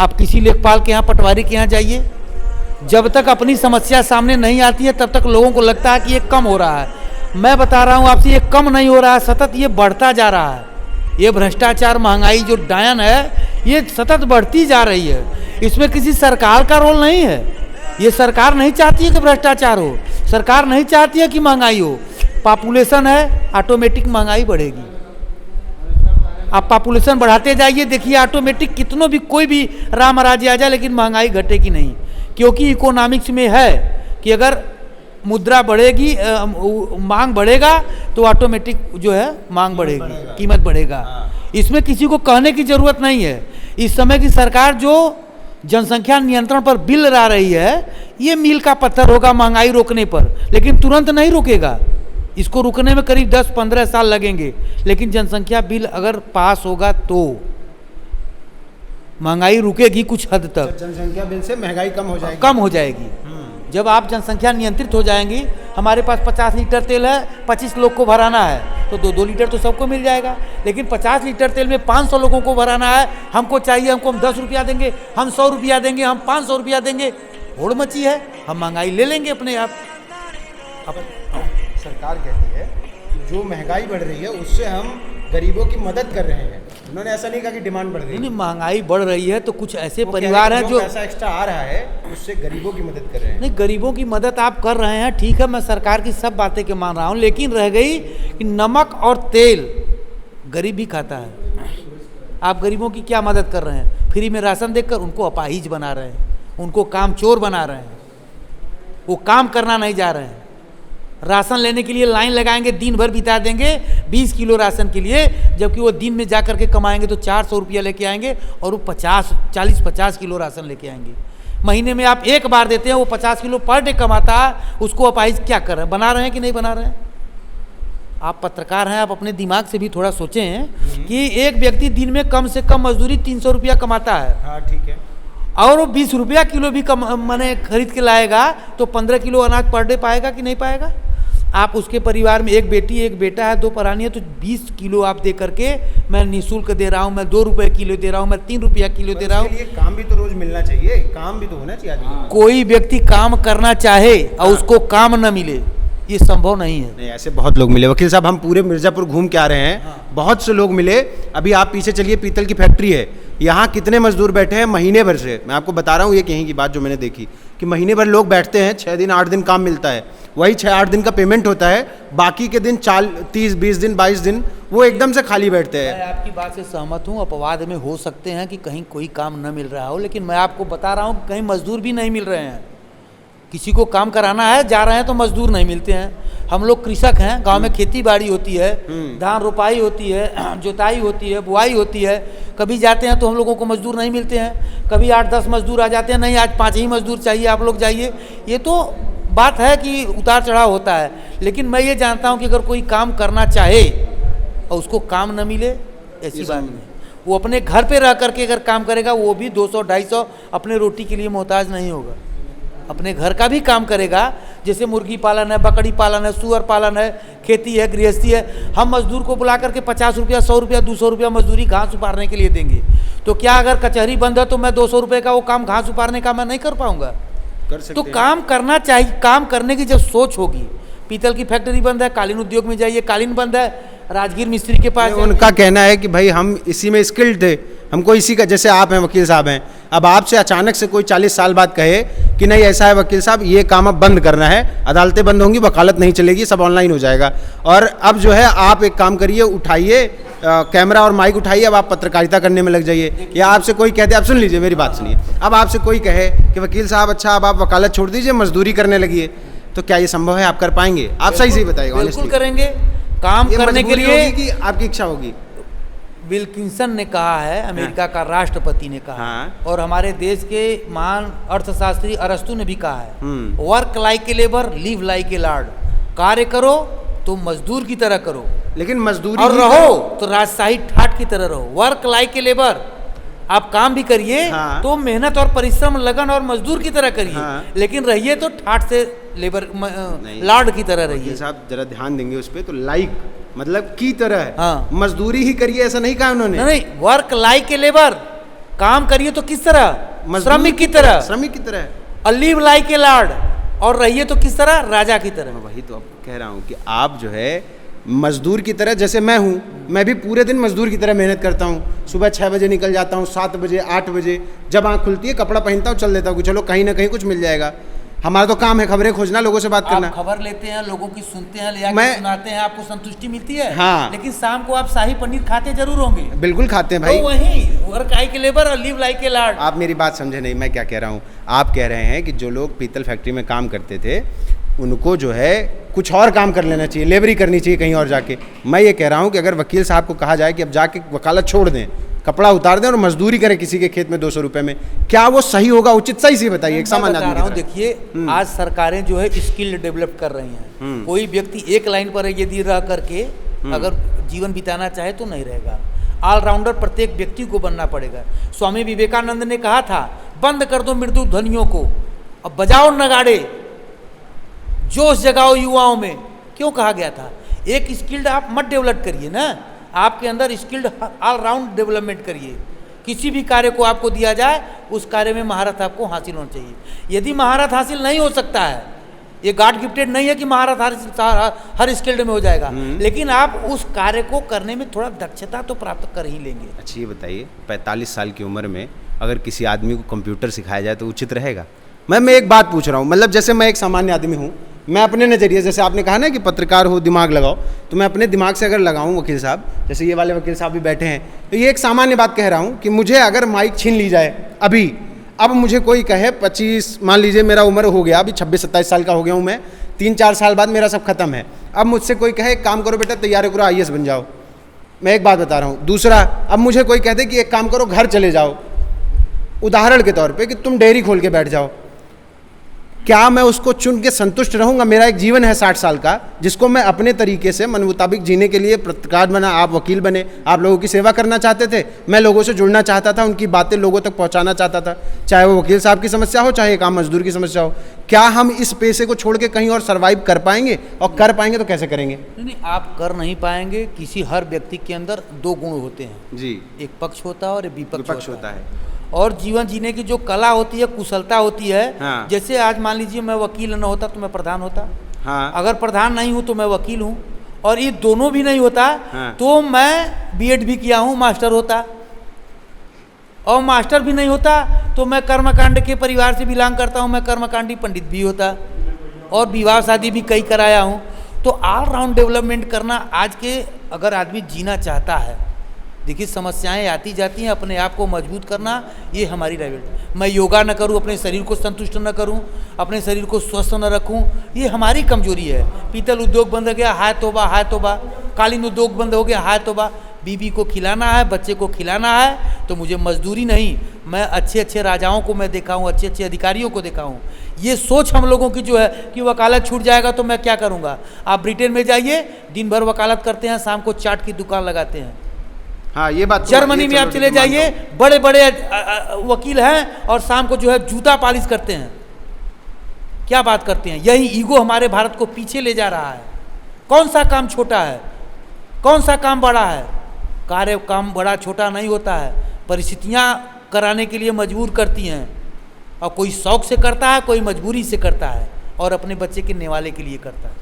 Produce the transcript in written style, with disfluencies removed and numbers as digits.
आप किसी लेखपाल के यहाँ, पटवारी के यहाँ जाइए, जब तक अपनी समस्या सामने नहीं आती है तब तक लोगों को लगता है कि ये कम हो रहा है। मैं बता रहा हूँ आपसे, ये कम नहीं हो रहा है, सतत ये बढ़ता जा रहा है। ये भ्रष्टाचार, महंगाई जो डायन है, ये सतत बढ़ती जा रही है। इसमें किसी सरकार का रोल नहीं है। ये सरकार नहीं चाहती है कि भ्रष्टाचार हो, सरकार नहीं चाहती है कि महंगाई हो। पॉपुलेशन है, ऑटोमेटिक महंगाई बढ़ेगी। आप पॉपुलेशन बढ़ाते जाइए, देखिए ऑटोमेटिक कितनों भी कोई भी राम राज्य आ जाए लेकिन महंगाई घटेगी नहीं, क्योंकि इकोनॉमिक्स में है कि अगर मुद्रा बढ़ेगी, मांग बढ़ेगा तो ऑटोमेटिक जो है मांग बढ़ेगी, कीमत बढ़ेगा। इसमें किसी को कहने की जरूरत नहीं है। इस समय की सरकार जो जनसंख्या नियंत्रण पर बिल ला रही है, ये मील का पत्थर होगा महंगाई रोकने पर, लेकिन तुरंत नहीं रुकेगा। इसको रुकने में करीब 10-15 साल लगेंगे, लेकिन जनसंख्या बिल अगर पास होगा तो महंगाई रुकेगी कुछ हद तक। जनसंख्या बिल से महंगाई कम हो जाएगी। जब आप जनसंख्या नियंत्रित हो जाएंगी, हमारे पास 50 लीटर तेल है, 25 लोग को भराना है तो 2-2 लीटर तो सबको मिल जाएगा। लेकिन 50 लीटर तेल में 500 लोगों को भराना है, हमको चाहिए, हमको हम 10 रुपया देंगे, हम 100 रुपया देंगे, हम 500 रुपया देंगे, होड़ मची है, हम महंगाई ले लेंगे अपने आप। सरकार कहती है कि जो महंगाई बढ़ रही है उससे हम गरीबों की मदद कर रहे हैं। उन्होंने ऐसा नहीं कहा कि डिमांड बढ़ रही है। नहीं, महंगाई बढ़ रही है तो कुछ ऐसे परिवार हैं जो पैसा एक्स्ट्रा आ रहा है उससे गरीबों की मदद कर रहे हैं। नहीं, गरीबों की मदद आप कर रहे हैं, ठीक है, मैं सरकार की सब बातें के मान रहा हूँ, लेकिन रह गई कि नमक और तेल गरीब भी खाता है। आप गरीबों की क्या मदद कर रहे हैं? फ्री में राशन देकर उनको अपाहिज बना रहे हैं, उनको काम चोर बना रहे हैं, वो काम करना नहीं जा रहे हैं। राशन लेने के लिए लाइन लगाएंगे, दिन भर बिता देंगे 20 किलो राशन के लिए, जबकि वो दिन में जा करके कमाएंगे तो 400 रुपया लेके आएंगे और वो 40-50 किलो राशन लेके आएंगे। महीने में आप एक बार देते हैं, वो 50 किलो पर डे कमाता है, उसको अपाहिज क्या कर रहे हैं? बना रहे हैं कि नहीं बना रहे हैं? आप पत्रकार हैं, आप अपने दिमाग से भी थोड़ा सोचें कि एक व्यक्ति दिन में कम से कम मजदूरी 300 रुपया कमाता है। हाँ, ठीक है। और वो 20 रुपया किलो भी मैंने खरीद के लाएगा तो 15 किलो अनाज पर डे पाएगा कि नहीं पाएगा? आप उसके परिवार में एक बेटी एक बेटा है, 2 परानी है, तो 20 किलो आप दे करके मैं निःशुल्क दे रहा हूँ, मैं 2 रुपये किलो दे रहा हूँ, मैं 3 रुपया किलो दे रहा हूँ। काम भी तो रोज मिलना चाहिए, काम भी तो होना चाहिए आदमी। कोई व्यक्ति काम करना चाहे और उसको काम न मिले, ये संभव नहीं है। नहीं, ऐसे बहुत लोग मिले। वकील साहब, हम पूरे मिर्जापुर घूम के आ रहे हैं, बहुत से लोग मिले। अभी आप पीछे चलिए, पीतल की फैक्ट्री है, यहाँ कितने मजदूर बैठे हैं महीने भर से। मैं आपको बता रहा हूँ, ये कहीं की बात जो मैंने देखी कि महीने भर लोग बैठते हैं, 6 दिन 8 दिन काम मिलता है, वही 6-8 दिन का पेमेंट होता है, बाकी के दिन 30-20 दिन 22 दिन वो एकदम से खाली बैठते हैं। मैं आपकी बात से सहमत हूँ। अपवाद में हो सकते हैं कि कहीं कोई काम न मिल रहा हो, लेकिन मैं आपको बता रहा हूँ कहीं मजदूर भी नहीं मिल रहे हैं। किसी को काम कराना है, जा रहे हैं तो मजदूर नहीं मिलते हैं। हम लोग कृषक हैं, गांव में खेती बाड़ी होती है, धान रोपाई होती है, जोताई होती है, बुआई होती है। कभी जाते हैं तो हम लोगों को मजदूर नहीं मिलते हैं, कभी 8-10 मजदूर आ जाते हैं, नहीं आज 5 ही मजदूर चाहिए, आप लोग जाइए। ये तो बात है कि उतार चढ़ाव होता है, लेकिन मैं ये जानता हूँ कि अगर कोई काम करना चाहे और उसको काम न मिले, ऐसी बात नहीं। वो अपने घर पे रह करके अगर काम करेगा, वो भी 200-250 अपने रोटी के लिए मोहताज नहीं होगा, अपने घर का भी काम करेगा। जैसे मुर्गी पालन है, बकरी पालन है, सुअर पालन है, खेती है, गृहस्थी है। हम मजदूर को बुला करके 50 रुपया, 100 रुपया, 200 रुपया मजदूरी घास उपारने के लिए देंगे, तो क्या अगर कचहरी बंद है तो मैं 200 रुपये का वो काम घास उपारने का मैं नहीं कर पाऊंगा? कर सकते तो काम करना चाहिए। काम करने की जब सोच होगी, पीतल की फैक्ट्री बंद है, कालीन उद्योग में जाइए, कालीन बंद है, राजगीर मिस्त्री के पास। उनका कहना है कि भाई हम इसी में स्किल्ड थे, हमको इसी का, जैसे आप हैं वकील साहब हैं, अब आपसे अचानक से कोई 40 साल बाद कहे कि नहीं ऐसा है वकील साहब, ये काम अब बंद करना है, अदालतें बंद होंगी, वकालत नहीं चलेगी, सब ऑनलाइन हो जाएगा, और अब जो है आप एक काम करिए, उठाइए कैमरा और माइक उठाइए, अब आप पत्रकारिता करने में लग जाइए। या आपसे कोई कहते, आप सुन लीजिए मेरी बात सुनिए, अब आपसे कोई कहे कि वकील साहब अच्छा अब आप वकालत छोड़ दीजिए, मजदूरी करने लगिए, तो क्या ये संभव है? आप कर पाएंगे? आप सही सही बताइएगा। बिल्कुल करेंगे। काम करने के लिए कि आपकी इच्छा होगी। विल्किंसन ने कहा है, अमेरिका का राष्ट्रपति ने कहा, और हमारे देश के महान अर्थशास्त्री अरस्तु ने भी कहा है, work like a labour, live like a Lord. कार्य करो तो मजदूर की तरह करो, लेकिन मजदूरी और रहो तो राजशाही ठाट की तरह रहो। वर्क लाइक ए लेबर, आप काम भी करिए तो मेहनत और परिश्रम, लगन और मजदूर की तरह करिए, लेकिन रहिए तो ठाट से लेबर, लॉर्ड की तरह रहिए। साहब जरा ध्यान देंगे उस पर, तो लाइक मतलब की तरह, मजदूरी ही करिए ऐसा नहीं कहा उन्होंने। नहीं, वर्क लाइक ए लेबर, काम करिए तो किस तरह, मजदूर श्रमिक की तरह, श्रमिक की तरह। लिव लाइक ए लॉर्ड, और रहिए तो किस तरह, राजा की तरह। मैं वही तो आपको कह रहा हूँ कि आप जो है मजदूर की तरह, जैसे मैं हूँ, मैं भी पूरे दिन मजदूर की तरह मेहनत करता हूँ। सुबह 6 बजे निकल जाता हूँ, 7 बजे 8 बजे जब आँख खुलती है कपड़ा पहनता हूँ, चल देता हूँ कि चलो कहीं ना कहीं कुछ मिल जाएगा। हमारा तो काम है खबरें खोजना, लोगों से बात करना। आप खबर लेते हैं, लोगों की सुनते हैं, ले आके मैं सुनाते हैं, आपको संतुष्टि मिलती है। हाँ। लेकिन शाम को आप शाही पनीर खाते जरूर होंगे। बिल्कुल खाते हैं भाई। तो वही वर्क लाइक ए लेबर और लिव लाइक ए लॉर्ड। आप मेरी बात समझे नहीं, मैं क्या कह रहा हूँ। आप कह रहे हैं कि जो लोग पीतल फैक्ट्री में काम करते थे उनको जो है कुछ और काम कर लेना चाहिए, लेबरी करनी चाहिए कहीं और जाके। मैं ये कह रहा हूँ कि अगर वकील साहब को कहा जाए कि अब जाके वकालत छोड़ दें, कपड़ा उतार दें और मजदूरी करें किसी के खेत में 200 रुपए में, क्या वो सही होगा, उचित? सही से बताइए एक सामान्य आदमी की तरह। देखिए आज सरकारें जो है स्किल डेवलप कर रही हैं। कोई व्यक्ति एक लाइन पर यदि रह करके अगर जीवन बिताना चाहे तो नहीं रहेगा। ऑलराउंडर प्रत्येक व्यक्ति को बनना पड़ेगा। स्वामी विवेकानंद ने कहा था, बंद कर दो मृदु ध्वनियों को, अब बजाओ नगाड़े, जोश जगाओ युवाओं में। क्यों कहा गया था? एक स्किल्ड आप मत डेवलप करिए ना, आपके अंदर स्किल्ड ऑलराउंड डेवलपमेंट करिए। किसी भी कार्य को आपको दिया जाए उस कार्य में महारत आपको हासिल होनी चाहिए। यदि महारत हासिल नहीं हो सकता है, ये गॉड गिफ्टेड नहीं है कि महारत हर स्किल्ड में हो जाएगा, लेकिन आप उस कार्य को करने में थोड़ा दक्षता तो प्राप्त कर ही लेंगे। अच्छा ये बताइए, 45 साल की उम्र में अगर किसी आदमी को कंप्यूटर सिखाया जाए तो उचित रहेगा? मैं एक बात पूछ रहा हूँ, मतलब जैसे मैं एक सामान्य आदमी हूँ, मैं अपने नज़रिए, जैसे आपने कहा ना कि पत्रकार हो दिमाग लगाओ, तो मैं अपने दिमाग से अगर लगाऊं वकील साहब, जैसे ये वाले वकील साहब भी बैठे हैं, तो ये एक सामान्य बात कह रहा हूं कि मुझे अगर माइक छीन ली जाए अभी, अब मुझे कोई कहे 25, मान लीजिए मेरा उम्र हो गया, अभी 26-27 साल का हो गया हूं मैं, 3-4 साल बाद मेरा सब खत्म है, अब मुझसे कोई कहे एक काम करो बेटा तैयारी करो IAS बन जाओ, मैं एक बात बता रहा हूँ। दूसरा, अब मुझे कोई कहते कि एक काम करो घर चले जाओ, उदाहरण के तौर पर कि तुम डेयरी खोल के बैठ जाओ, क्या मैं उसको चुन के संतुष्ट रहूंगा? मेरा एक जीवन है 60 साल का, जिसको मैं अपने तरीके से मन मुताबिक जीने के लिए पत्रकार बना, आप वकील बने, आप लोगों की सेवा करना चाहते थे, मैं लोगों से जुड़ना चाहता था, उनकी बातें लोगों तक पहुंचाना चाहता था, चाहे वो वकील साहब की समस्या हो, चाहे एक आम मजदूर की समस्या हो। क्या हम इस पेशे को छोड़ के कहीं और सर्वाइव कर पाएंगे? और कर पाएंगे तो कैसे करेंगे? नहीं, आप कर नहीं पाएंगे। किसी हर व्यक्ति के अंदर 2 गुण होते हैं जी, एक पक्ष होता है और एक विपक्ष होता है। और जीवन जीने की जो कला होती है, कुशलता होती है। हाँ। जैसे आज मान लीजिए मैं वकील न होता तो मैं प्रधान होता। हाँ। अगर प्रधान नहीं हूँ तो मैं वकील हूँ, और ये दोनों भी नहीं होता। हाँ। तो मैं बीएड भी किया हूँ, मास्टर होता, और मास्टर भी नहीं होता तो मैं कर्मकांड के परिवार से बिलोंग करता हूँ, मैं कर्मकांडी पंडित भी होता, और विवाह शादी भी कई कराया हूँ। तो ऑलराउंड डेवलपमेंट करना आज के अगर आदमी जीना चाहता है, देखिए समस्याएं आती जाती हैं, अपने आप को मजबूत करना ये हमारी लाइफ। मैं योगा न करूं, अपने शरीर को संतुष्ट न करूं, अपने शरीर को स्वस्थ न रखूं, ये हमारी कमजोरी है। पीतल उद्योग बंद हो गया, हाय तौबा हाय तौबा। कालीन उद्योग बंद हो गया, हाय तौबा। बीबी को खिलाना है, बच्चे को खिलाना है, तो मुझे मजदूरी नहीं, मैं अच्छे अच्छे राजाओं को मैं देखा हूँ, अच्छे अच्छे अधिकारियों को देखा हूँ। ये सोच हम लोगों की जो है कि वकालत छूट जाएगा तो मैं क्या करूँगा। आप ब्रिटेन में जाइए, दिन भर वकालत करते हैं, शाम को चाट की दुकान लगाते हैं। हाँ ये बात। जर्मनी में आप चले जाइए, बड़े बड़े वकील हैं और शाम को जो है जूता पॉलिश करते हैं। क्या बात करते हैं? यही ईगो हमारे भारत को पीछे ले जा रहा है। कौन सा काम छोटा है, कौन सा काम बड़ा है? कार्य काम बड़ा छोटा नहीं होता है, परिस्थितियां कराने के लिए मजबूर करती हैं, और कोई शौक से करता है, कोई मजबूरी से करता है, और अपने बच्चे के नेवाले के लिए करता है।